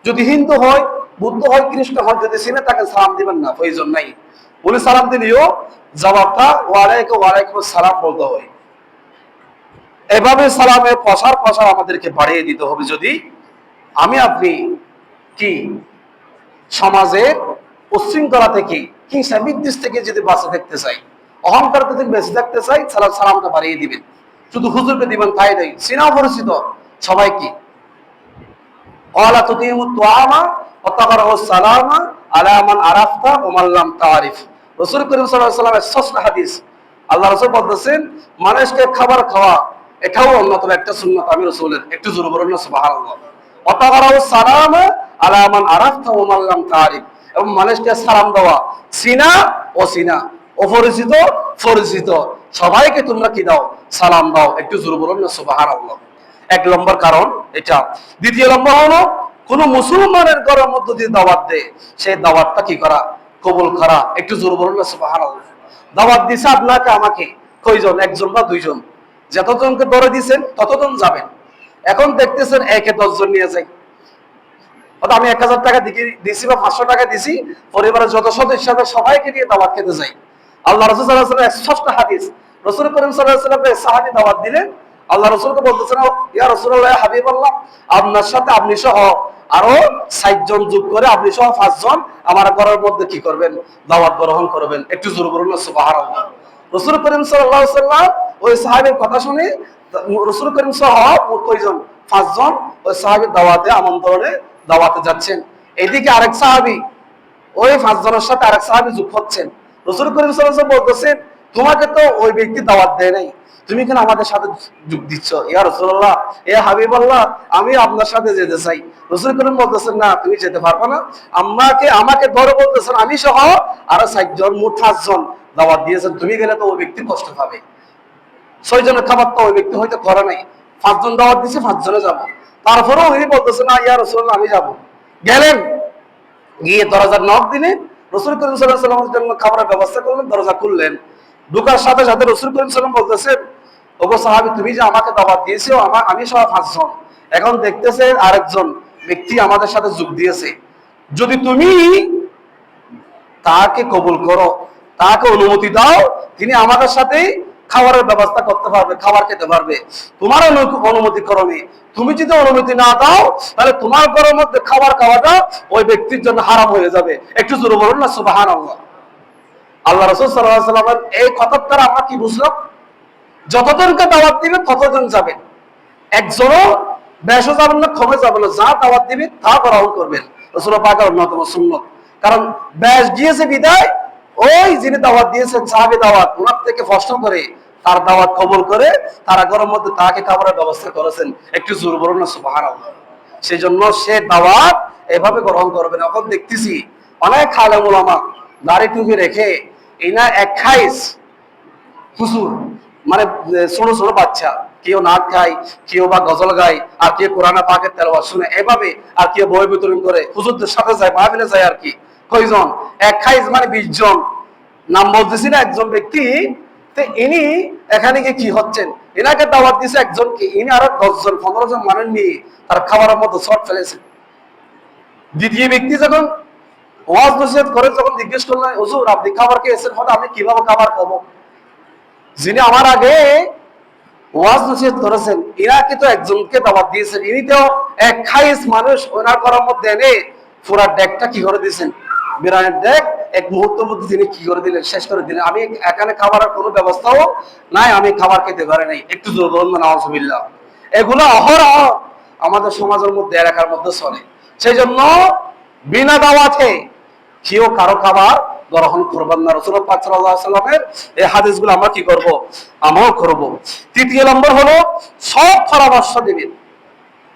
যদি হিন্দু হয়, বুদ্ধ হয়, খ্রিস্ট হয়, যদি চিনে তাকে সালাম দিবেন না, প্রয়োজন নাই। বলে সালাম দিলেও জবাবটা ওয়ালাইকুম ওয়ালাইকুম সালাম বলতে হয়। এভাবে সালামের প্রসার প্রসার আমাদেরকে বাড়িয়ে দিতে হবে। যদি আমি আপনি কি সমাজের উশৃঙ্খলা থেকে, হিংসা বিদ্বেষ থেকে যদি বাঁচে থাকতে চাই, অহংকার থেকে বেঁচে থাকতে চাই, সালামটা বাড়িয়ে দিবেন। শুধু হুজুরকে দিবেন তাই নয়, চিনা পরিচিত সবাইকে ওয়ালা তুতিমু তুআমা ওয়া তাকরাউ সালামা আলা মান আরাফতা ওয়া মান লাম তারিফ। রাসূল করিম সাল্লাল্লাহু আলাইহি ওয়াসাল্লামের সহিহ হাদিস, আল্লাহ রাসূল বলতেছেন মানুষকে খাবার খাওয়া এটাও অন্যতম একটা সুন্নাত আমি রাসূলের। একটু জোরে বলুন না সুবহানাল্লাহ। ওয়া তাকরাউ সালামা আলা মান আরাফতা ওয়া মান লাম তারিফ, এবং মানুষকে সালাম দেওয়া, চিনা অচিনা, অপরিচিত পরিচিত সবাইকে তোমরা কি দাও, সালাম দাও। একটু জোরে বলুন না সুবহানাল্লাহ। এক নম্বর কারণ এটা। দ্বিতীয় নম্বর হলো কোন মুসলমানের ঘরের মধ্যে দিয়ে দাওয়াত দেয়, সেই দাওয়াতটা কি করা, কবুল করা। একটু জোরে বলুন না সুবহানাল্লাহ। দাওয়াত দিছে আপনাকে আমাকে কয়জন, একজন বা দুইজন, যতজনকে ধরে দিয়েছেন ততজন যাবেন। এখন দেখতেছেন একে 10 জন নিয়ে যাই, আমি 1000 টাকা দিছি বা 500 টাকা দিছি, পরিবারের যত সদস্য আছে সবাইকে নিয়ে দাওয়াত খেতে যাই। আল্লাহ রাসূল সাল্লাল্লাহু আলাইহি ওয়াসাল্লাম স্পষ্ট হাদিস, রাসূল করিম সাল্লাল্লাহু আলাইহি ওয়াসাল্লাম সাহাবী দাওয়াত দিলেন, আল্লাহ রাসূলকে বলতেছেন ইয়া রাসূলুল্লাহ হাবিবাল্লাহ, আপনার সাথে আপনি সহ আরো 60 জন যোগ করে আপনি সহ 5 জন আমার ঘরের মধ্যে কি করবেন, দাওয়াত গ্রহণ করবেন। একটু জোরে বলুন না সুবহানাল্লাহ। রাসূল করিম সাল্লাল্লাহু আলাইহি ওয়াসাল্লাম ওই সাহাবীর কথা শুনে রাসূল করিম সহ কয়জন, 5 জন ওই সাহাবীর দাওয়াতে আমন্ত্রণে দাওয়াতে যাচ্ছেন। এদিকে আরেক সাহাবী ওই 5 জনের সাথে আরেক সাহাবী যোগ হচ্ছেন। রাসূল করিম সাল্লাল্লাহু আলাইহি ওয়াসাল্লাম বলতেছেন তোমাকে তো ওই ব্যক্তি দাওয়াত দেয় নাই, তুমি কেন আমাদের সাথে যোগ দিচ্ছ? ইয়া রাসূলুল্লাহ, এ হাবিবাল্লাহ, আমি আপনার সাথে যেতে চাই। রাসূল করিম বলতেছেন না, তুমি যেতে পারবে না। আমাকে ধরে বলতেছেন আমি সহ আরো 60 জন, মোট 5 জন দাওয়াত দিয়েছেন, তুমি গেলে তো ওই ব্যক্তি কষ্ট পাবে। 6 জনের খাবার তো ওই ব্যক্তি হয়তো করে নাই, 5 জন দাওয়াত দিয়েছে, 5 জনে যাবো। তারপরেও উনি বলতেছেন না ইয়া রাসূলুল্লাহ আমি যাব। গেলেন, গিয়ে দরজার নক দিলেন, রাসূল করিম সাল্লাল্লাহু আলাইহি ওয়াসাল্লামের জন্য খাবারের ব্যবস্থা করলেন, দরজা খুললেন। ঢোকার সাথে সাথে রাসূল করিম সাল্লাল্লাহু আলাইহি ওয়াসাল্লাম বলতেছেন ওগো সাহাবী, তুমি যে আমাকে দাওয়াত দিয়েছো, আমি সহ 5 জন, এখন দেখতেছে আরেকজন ব্যক্তি আমাদের সাথে যোগ দিয়েছে, যদি তুমি তাকে কবুল করো, তাকে অনুমতি দাও, তিনি আমাদের সাথে খাবারের ব্যবস্থা করতে পারবে, খাবার খেতে পারবে। তোমার অনুমতি করনি, তুমি যদি অনুমতি না দাও তাহলে তোমার ঘরের মধ্যে খাবার খাওয়াটা ওই ব্যক্তির জন্য হারাম হয়ে যাবে। একটু জোরে বলুন না সুবহানাল্লাহ। আল্লাহ রাসূল সাল্লাল্লাহু আলাইহি ওয়াসাল্লামের এই কথার দ্বারা আমরা কি বুঝলাম, যতজনকে দাওয়াত দিবে ততজন যাবেন, একজনও বেশও যাবেন না, কমে যাবেন না, যা দাওয়াত দিবে তা গ্রহণ করবেন। রাসূল পাকের অন্যতম সুন্নাত। কারণ ব্যাস গিয়েছে বিদায়, ওই যিনি দাওয়াত দিয়েছেন সাহাবী দাওয়াত, ওনার থেকে প্রশ্ন করে তার দাওয়াত কবুল করে তারা ঘরের মধ্যে তাকে খাবারের ব্যবস্থা করেছেন। একটু জোরে বলুন না সুবহানাল্লাহ। সেই জন্য সে দাওয়াত এভাবে গ্রহণ করবেন। এখন দেখতেছি অনেক আলেম ওলামা দাড়ি টুপি রেখে ইনা 21 হুজুর, মানে ছোট ছোট বাচ্চা, কেউ নাচ গায়, কেউ বা গজল গায়, আর কেউ কোরআন পাকের তেলাওয়াত শুনে, এভাবে আর কেউ বই বিতরণ করে, হুজুরদের সাথে যায়, মাহফিলে যায়। আর কি কয়জন, 21 মানে 20 জন নাম বলতেছি না, একজন ব্যক্তি। তো ইনি এখানে গিয়ে কি হচ্ছেন, এনাকে দাওয়াত দিয়েছে একজনকে, ইনি আরো 10 জন 15 জন মানুষ নিয়ে তার খাবারের মধ্যে শর্ট ফেলেছেন। দ্বিতীয় ব্যক্তি যখন ওয়াজ নসিহত করে, যখন জিজ্ঞেস করলেন হুজুর আপনি খাবার খেয়েছেন, হয়তো আমি কিভাবে খাবার খাবো, যিনি আমার আগে ওয়াজ নসিহত করেছেন ইনাকে তো একজনকে দাওয়াত দিয়েছেন, ইনি তো 21 মানুষ ওনার ঘরের মধ্যে এনে পুরা ডেকটা কি করে দিয়েছেন, বিরিয়ানির ডেক এক মুহূর্তের মধ্যে তিনি কি করে দিলেন, শেষ করে দিলেন। আমি এখানে খাবারের কোনো ব্যবস্থাও নাই, আমি খাবার খেতে পারি নাই। একটু জোর বলুন না নাউজুবিল্লাহ। এগুলো অহরহ আমাদের সমাজের মধ্যে এলাকার মধ্যে চলে। সেই জন্য বিনা দাওয়াতে কেউ কারো খাবার গ্রহণ করবেন না। রাসূলুল্লাহ পাক সাল্লাল্লাহু আলাইহি ওয়াসাল্লামের এই হাদিসগুলো আমরা কি করব? আমল করব। তৃতীয় নম্বর হলো সব পরামর্শ দিবেন।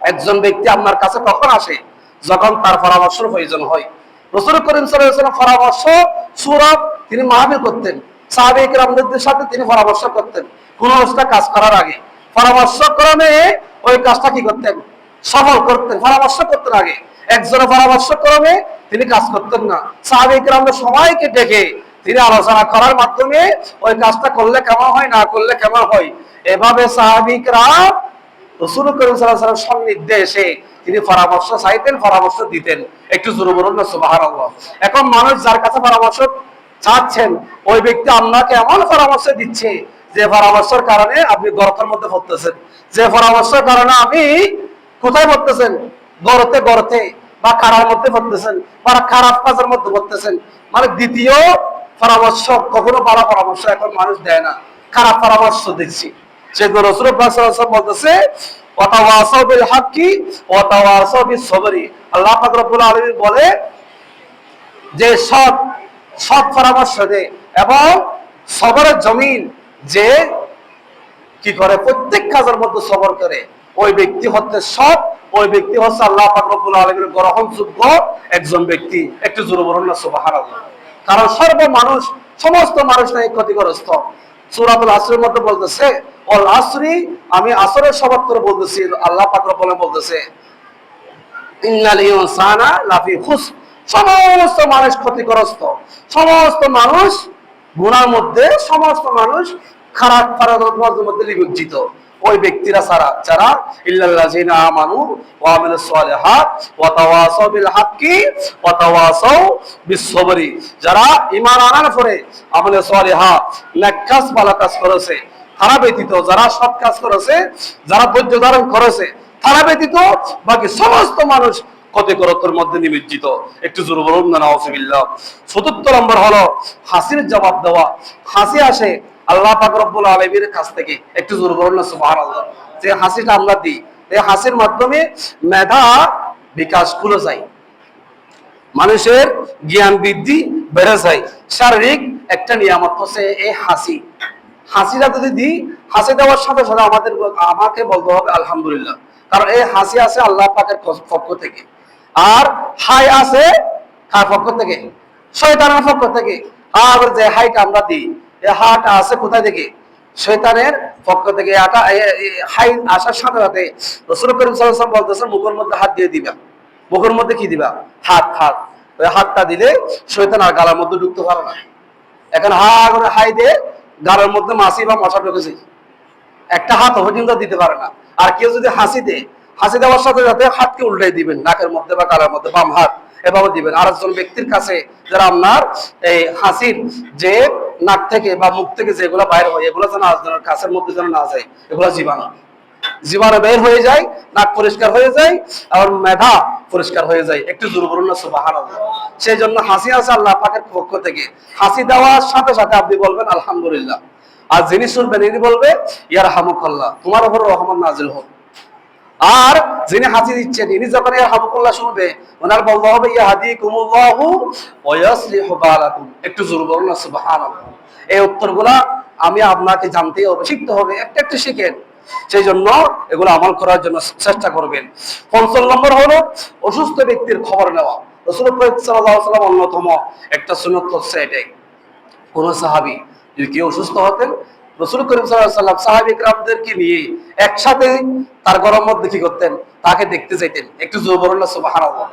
একজন ব্যক্তি আপনার কাছে কখন আসে? যখন তার পরামর্শের প্রয়োজন হয়। রাসূল করিম সাল্লাল্লাহু আলাইহি ওয়াসাল্লাম পরামর্শ সুরত তিনি মাহফিল করতেন, সাহাবায়ে কেরামদের সাথে তিনি পরামর্শ করতেন কোন একটা কাজ করার আগে। পরামর্শক্রমে ওই কাজটা কি করতেন? সফল করতেন। পরামর্শ করতেন আগে, একজনের পরামর্শক্রমে তিনি কাজ করতেন না। সাহাবায়ে কেরামদের সবাইকে ডেকে তিনি আলোচনা করার মাধ্যমে ওই কাজটা করলে কেমন হয়, না করলে কেমন হয়, এভাবে সাহাবায়ে কেরাম রাসূল করিম সাল্লাল্লাহু আলাইহি ওয়াসাল্লাম নির্দেশে তিনি পরামর্শ চাইতেন, পরামর্শ দিতেন। একটু জোরে বলুন না সুবহানাল্লাহ। এখন মানুষ যার কাছে পরামর্শ চাচ্ছেন ওই ব্যক্তি আপনাকে এমন পরামর্শ দিচ্ছে যে পরামর্শের কারণে আপনি গর্তের মধ্যে পড়তেছেন, যে পরামর্শের কারণে আপনি কোথায় পড়তেছেন? গর্তে বা কারার মধ্যে পড়তেছেন বা খারাপ কাজের মধ্যে পড়তেছেন। মানে দ্বিতীয় পরামর্শ কখনো ভালো পরামর্শ এখন মানুষ দেয় না, খারাপ পরামর্শ দিচ্ছি। সেজন্য রাসূলুল্লাহ সাল্লাল্লাহু আলাইহি ওয়াসাল্লাম বলতেছে ওয়াতাওয়াসাউ বিল হাক্কি ওয়াতাওয়াসাউ বিস সবরি। আল্লাহ পাক রব্বুল আলামিন বলে যে সৎ পরামর্শ দেয় এবং সবরের জমিন যে কি করে প্রত্যেক কাজের মধ্যে সবর করে, ওই ব্যক্তি হচ্ছে সৎ, ওই ব্যক্তি হচ্ছে আল্লাহ পাক রব্বুল আলামিনের গ্রহণযোগ্য একজন ব্যক্তি। একটু জোরে বলুন না সুবহানাল্লাহ। কারণ সমস্ত মানুষ নাই ক্ষতিগ্রস্ত। সূরাতুল আসরের মধ্যে বলতেছে ওয়াল আসরি, আমি আসরের শপথ করে বলতেছি, আল্লাহ পাক রব্বুল আলামিন বলতেছে ইন্নাল ইনসানা লাফি খুসর, সমস্ত মানুষ ক্ষতিগ্রস্ত, সমস্ত মানুষ গুনার মধ্যে, সমস্ত মানুষ খারাপ খারাপের মধ্যে নিমজ্জিত। ওই ব্যক্তিরা ছাড়া যারা ইল্লাল্লাযিনা আমানু ওয়া আমিলুস সালিহাত ওয়া তাওয়াসাউ বিল হাক্কি ওয়া তাওয়াসাউ বিস সবরি, যারা ঈমান আনার পরে আমলে সালিহাত নেক কাজ ভালো কাজ করেছে, তারা ব্যতীত যারা সৎ কাজ করেছে, যারা ধৈর্য ধারণ করেছে, তারা ব্যতীত বাকি সমস্ত মানুষ ক্ষতিগ্রস্তের মধ্যে নিমজ্জিত। একটু জোরে বলুন না নাউযুবিল্লাহ। চতুর্থ নম্বর হলো হাসির জবাব দেওয়া। হাসি আসে আল্লাহ পাক রব্বুল আলামিনের কাছ থেকে। একটু জোরে বলুন না সুবহানাল্লাহ। যে হাসিটা আমরা দিই, এই হাসির মাধ্যমে মেধা বিকাশ খুলে যায়, মানুষের জ্ঞান বৃদ্ধি বেড়ে যায়। শারীরিক একটা নিয়ামত হচ্ছে এই হাসি। হাসিটা যদি দিই, হাসি দেওয়ার সাথে সাথে আমাকে বলতে হবে আলহামদুলিল্লাহ, কারণ এই হাসি আছে আল্লাহ পাকের পক্ষ থেকে। আর হাই আছে কার পক্ষ থেকে? শয়তানের পক্ষ থেকে। আর যে হাইটা আমরা দিই, এই হাটা আছে কোথায় থেকে? শয়তানের পক্ষ থেকে। হাই আসার সাথে সাথে রাসূল করিম সাল্লাল্লাহু আলাইহি ওয়াসাল্লাম বলতেছেন মুখের মধ্যে হাত দিয়ে দিবা। মুখের মধ্যে কি দিবা? হাত। ওই হাতটা দিলে শয়তান আর গালার মধ্যে ঢুকতে পারে না। এখন করে হাই দিয়ে গালের মধ্যে মাছি বা মশা ঢুকেছে, একটা হাত পর্যন্ত দিতে পারে না। আর কেউ যদি হাসি দেয়, হাসি দেওয়ার সাথে সাথে হাতকে উল্টাই দিবেন, নাকের মধ্যে বা গালের মধ্যে বাম হাত এভাবে দিবেন। আর একজন ব্যক্তির কাছে যারা আপনার এই হাসির যে নাক থেকে বা মুখ থেকে যেগুলো বাইর হয়, এগুলো যেন আরেকজনের কাছের মধ্যে যেন না যায়। এগুলো জীবাণু বের হয়ে যায়, নাক পরিষ্কার হয়ে যায়, আর মেধা পরিষ্কার হয়ে যায়। একটু জোরে বলুন না সুবহানাল্লাহ। সেই জন্য হাসি আছে আল্লাহ পাকের পক্ষ থেকে। হাসি দেওয়ার সাথে সাথে আপনি বলবেন আলহামদুলিল্লাহ। আর যিনি শুনবেন ইনি বলবে ইয়ারহামুকাল্লাহ, তোমার উপর রহমত নাজিল হোক। আর যিনি হাসি দিচ্ছেন ইনি যখন ইয়ারহামুকাল্লাহ শুনবে, ওনার বলতে হবে ইয়াহদিকুমুল্লাহু ওয়া ইউসলিহু বালাকুম। একটু জোরে বলুন না সুবহানাল্লাহ। এই উত্তরগুলা আমি আপনাকে জানতে হবে, শিখতে হবে, একটা শিখেন। সেই জন্য এগুলো আমল করার জন্য চেষ্টা করবেন। পঞ্চম নম্বর হলো অসুস্থ ব্যক্তির খবর নেওয়া। রাসূলুল্লাহ সাল্লাল্লাহু আলাইহি ওয়াসাল্লাম অন্যতম একটা সুন্নাত হচ্ছে এটাই। কোন সাহাবী যদি কেউ অসুস্থ হতেন, রাসূল করিম সাল্লাল্লাহু আলাইহি ওয়াসাল্লাম সাহাবী کرامদেরকে নিয়ে একসাথে তার ঘরের মধ্যে কি করতেন? তাকে দেখতে যেতেন। একটু জোরে বলুন না সুবহানাল্লাহ।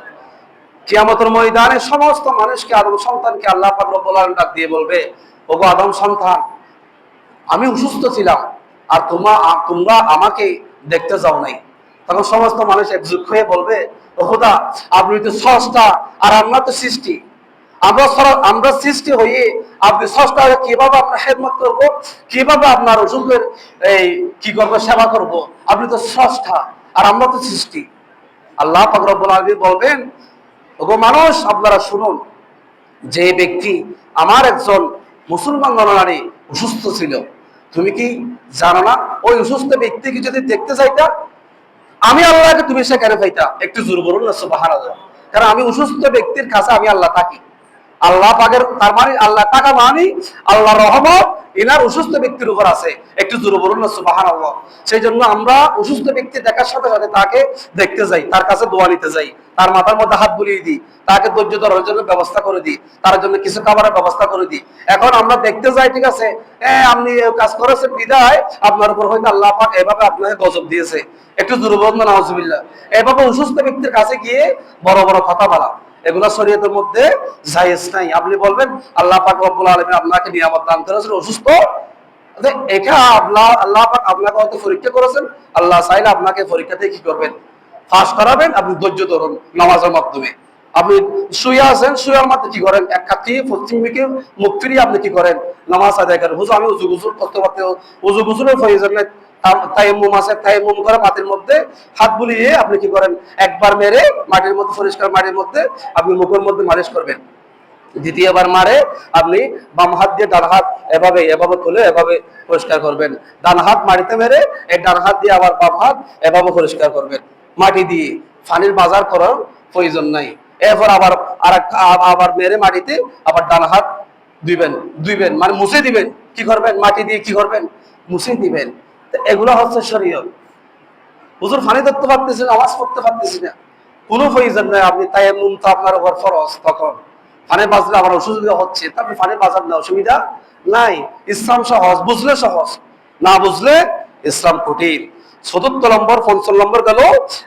কিয়ামতের ময়দানে সমস্ত মানুষকে, আদম সন্তানকে আল্লাহ পাক রব্বুল আলামিন ডাক দিয়ে বলবে, ওগো আদম সন্তান, আমি অসুস্থ ছিলাম আর তোমরা আমাকে দেখতে যাও নাই। তখন সমস্ত মানুষ একজুট হয়ে বলবে, ও খোদা, আপনি তো স্রষ্টা আর আমরা তো সৃষ্টি। আমরা সৃষ্টি হয়ে আপনি স্রষ্টা হয়ে কিভাবে আপনার খেদমত করব, কিভাবে আপনার অসুখের কি করবো, সেবা করব? আপনি তো স্রষ্টা আর আমরা তো সৃষ্টি। আল্লাহ পাক রব্বুল আলামিন বলবেন, ওগো মানুষ, আপনারা শুনুন, যে ব্যক্তি আমার একজন মুসলমান নারী অসুস্থ ছিল, তুমি কি জানো না ওই অসুস্থ ব্যক্তিকে যদি দেখতে চাইতা, আমি আল্লাহকে তুমি সেখানে পাইতা। একটু জোরে বলুন না সুবহানাল্লাহ। কারণ আমি অসুস্থ ব্যক্তির কাছে আমি আল্লাহ থাকি। আল্লাহ পাকের, তার মানে আল্লাহ টাকা মানে আল্লাহর রহমত ইনার অসুস্থ ব্যক্তির উপর আছে। একটু জোরে বলুন না সুবহানাল্লাহ। সেই জন্য আমরা অসুস্থ ব্যক্তি দেখার সাথে সাথে তাকে দেখতে যাই, তার কাছে দোয়া নিতে যাই, তার মাথার মধ্যে হাত বুলিয়ে দিই, তাকে ধৈর্য ধরার জন্য ব্যবস্থা করে দিই, তার জন্য কিছু খাবারের ব্যবস্থা করে দিই। এখন আমরা দেখতে যাই, ঠিক আছে, আপনি কাজ করেছেন বিদায় আপনার উপর হয়তো আল্লাহ পাক এভাবে আপনাকে গজব দিয়েছে। একটু জোরে বলুন না নাউজুবিল্লাহ। এভাবে অসুস্থ ব্যক্তির কাছে গিয়ে বড় বড় কথা বলা, এগুলা শরীয়তের মধ্যে জায়েজ নাই। আপনি বলবেন আল্লাহ পাক রব্বুল আলামিন আপনাকে নিয়ামত দান করেছেন, অসুস্থ, এটা আল্লাহ পাক আপনাকে হয়তো পরীক্ষা করেছেন, আল্লাহ চাইলে আপনাকে পরীক্ষাতে কি করবেন, পাস করাবেন। আপনি ধৈর্য ধরুন নামাজের মাধ্যমে। আপনি শুয়ে আছেন, শুয়ার মাধ্যমে কি করেন, এক কাঠি পশ্চিম দিকে মুখ ফিরিয়ে আপনি কি করেন, নামাজ আদায় করেন। হুজুর আমি উজু গুসুল করতে পারতে, উজু গুসুলের প্রয়োজন নেই, তায়াম্মুম আছে, তায়াম্মুম করে মাটির মধ্যে হাত বুলিয়ে আপনি কি করেন, একবার মেরে মাটির মধ্যে, পরিষ্কার মাটির মধ্যে আপনি মুখের মধ্যে মালিশ করবেন। দ্বিতীয়বার মারে আপনি বাম হাত দিয়ে ডান হাত এভাবে এভাবে তুলে এভাবে পরিষ্কার করবেন। ডান হাত মাটিতে মেরে এই ডান হাত দিয়ে আবার বাম হাত এভাবে পরিষ্কার করবেন মাটি দিয়ে। পানির বাজার করার প্রয়োজন নাই। এরপর আবার আবার মেরে মাটিতে আবার ডান হাত ধুইবেন মানে মুছে দিবেন। কি করবেন, মাটি দিয়ে কি করবেন, মুছে দিবেন। এগুলো হচ্ছে শরীয়ত। হুজুর পানি ধরতে পারতেছি না, আওয়াজ করতে পারতেছি না, কোনো প্রয়োজন নাই। আপনি তায়াম্মুম তো আপনার উপর ফরজ, তখন পানি বাজলে আবার অসুবিধা হচ্ছে, আপনি পানি বাজার না, অসুবিধা নাই। ইসলাম সহজ, বুঝলে সহজ, না বুঝলে ইসলাম কঠিন। চতুর্থ নম্বর, পঞ্চম নম্বর গেল,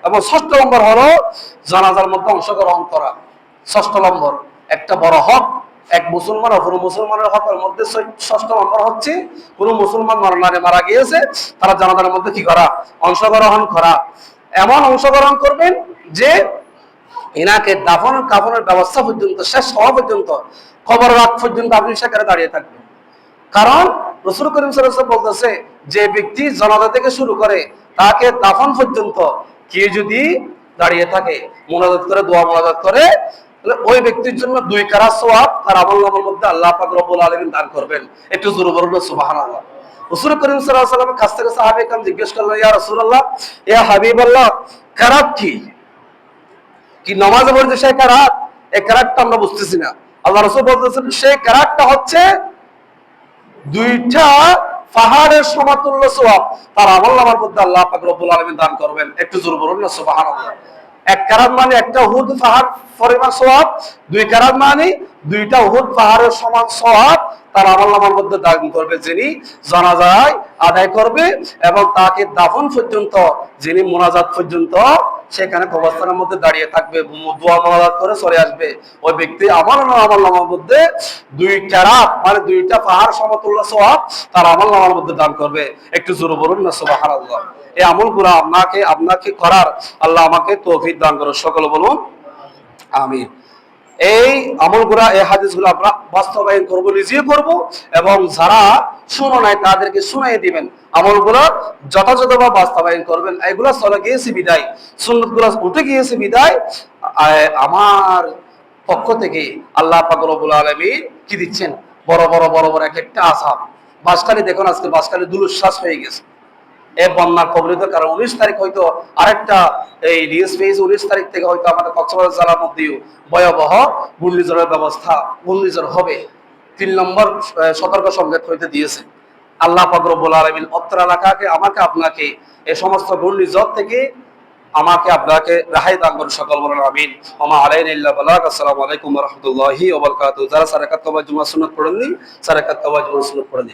এবং ষষ্ঠ নম্বর হলো জানাজার মধ্যে অংশগ্রহণ করা। ষষ্ঠ নম্বর একটা বড় হক, এক মুসলমান অপর মুসলমানের হকের মধ্যে ষষ্ঠ নম্বর হচ্ছে কোন মুসলমান মরণারে মারা গিয়েছে, তারা জানাজার মধ্যে কি করা, অংশগ্রহণ করা। এমন অংশগ্রহণ করবেন যে এনাকে দাফন কাফনের ব্যবস্থা পর্যন্ত, শেষ হওয়া পর্যন্ত, খবর রাত পর্যন্ত আপনি সেখানে দাঁড়িয়ে থাকবেন। কারণ রাসূল করিম সাল্লাল্লাহু আলাইহি ওয়াসাল্লাম বলতেছে, যে ব্যক্তি জানাজা থেকে শুরু করে তাকে দাফন পর্যন্ত কে যদি দাঁড়িয়ে থাকে, মুনাজাত করে, দোয়া মুনাজাত করে, তাহলে ওই ব্যক্তির জন্য 2 কারাত সওয়াব তার আমলনামার মধ্যে আল্লাহ পাক রব্বুল আলামিন দান করবেন। একটু জোরে বলুন সুবহানাল্লাহ। রাসূল করিম সাল্লাল্লাহু আলাইহি ওয়াসাল্লামের কাছ থেকে সাহাবায়ে কেরাম জিজ্ঞেস করলেন, ইয়া রাসূলুল্লাহ, ইয়া হাবিবাল্লাহ, কারাত কি? কি নামাজে পড়ে যে সেই কারাত, এই কারাতটা আমরা বুঝতেছি না। আল্লাহ রাসূল বলতেছেন সেই কারাতটা হচ্ছে 2টা পাহাড়ের সমতুল্য সওয়াব তার আমলনামার মধ্যে আল্লাহ পাক রব্বুল আলামিন দান করবেন। একটু জোরে বলুন না সুবহানাল্লাহ। এক কারাত মানে একটা উহুদ পাহাড় পরিমাণ সওয়াব, 2 কারাত মানে 2টা উহুদ পাহাড়ের সমান সওয়াব তার আমলনামার মধ্যে দান করবে যিনি জানাজায় আদায় করবে, এবং তাকে দাফন পর্যন্ত, যিনি মুনাজাত পর্যন্ত সেখানে কবরস্থানের মধ্যে দাঁড়িয়ে থাকবে, দোয়া মুনাজাত করে চলে আসবে, ওই ব্যক্তি আমলনামার মধ্যে 2 কারাত মানে 2টা পাহাড় সমতুল্য সওয়াব তার আমলনামার মধ্যে দান করবে। একটু জোরে বলুন না সুবহানাল্লাহ। এই আমলগুলো আপনাকে করার আল্লাহ আমাকে তৌফিক দান করুন, সকলে বলুন আমিন। এই আমলগুলা, এই হাদিসগুলো আমরা বাস্তবায়ন করবো, নিজে করব, এবং যারা শুনো নাই তাদেরকে শুনাই দিবেন। আমলগুলো যথাযথভাবে বাস্তবায়ন করবেন। এগুলা চলে গিয়েছে বিদায়, সুন্নতগুলো উঠে গিয়েছে বিদায়, আমার পক্ষ থেকে আল্লাহ পাক রব্বুল আলামিন কি দিচ্ছেন, বড় বড় এক একটা আযাব। বাসখালী দেখুন, আজকে বাসখালী দুলুশ্বাস হয়ে গেছে এই বন্যা কবলিত। কারণ 19 তারিখ হয়তো আরেকটা এই নিউজ পেয়েছে, 19 তারিখ থেকে হয়তো আমাদের কক্সবাজার জেলার মধ্যেও ভয়াবহ ঘূর্ণিঝড়ের ব্যবস্থা, ঘূর্ণিঝড় হবে। 3 নম্বর সতর্ক সংকেত হইতে দিয়েছে। আল্লাহ পাক রব্বুল আলামিন অত্র এলাকাকে, আমাকে আপনাকে এই সমস্ত ঘূর্ণিঝড় থেকে আমাকে আপনাকে রেহাই দান করুন, সকল বলেন আমিন। ওমা আলাইনা ইল্লা বালাগ। আসসালামু আলাইকুম ওয়া রাহমাতুল্লাহি ওয়া বারাকাতুহু। যারা সারাকাত কওয়া জুমা সুন্নাত পড়েননি, সারাকাত কওয়া জুমা সুন্নাত পড়েন।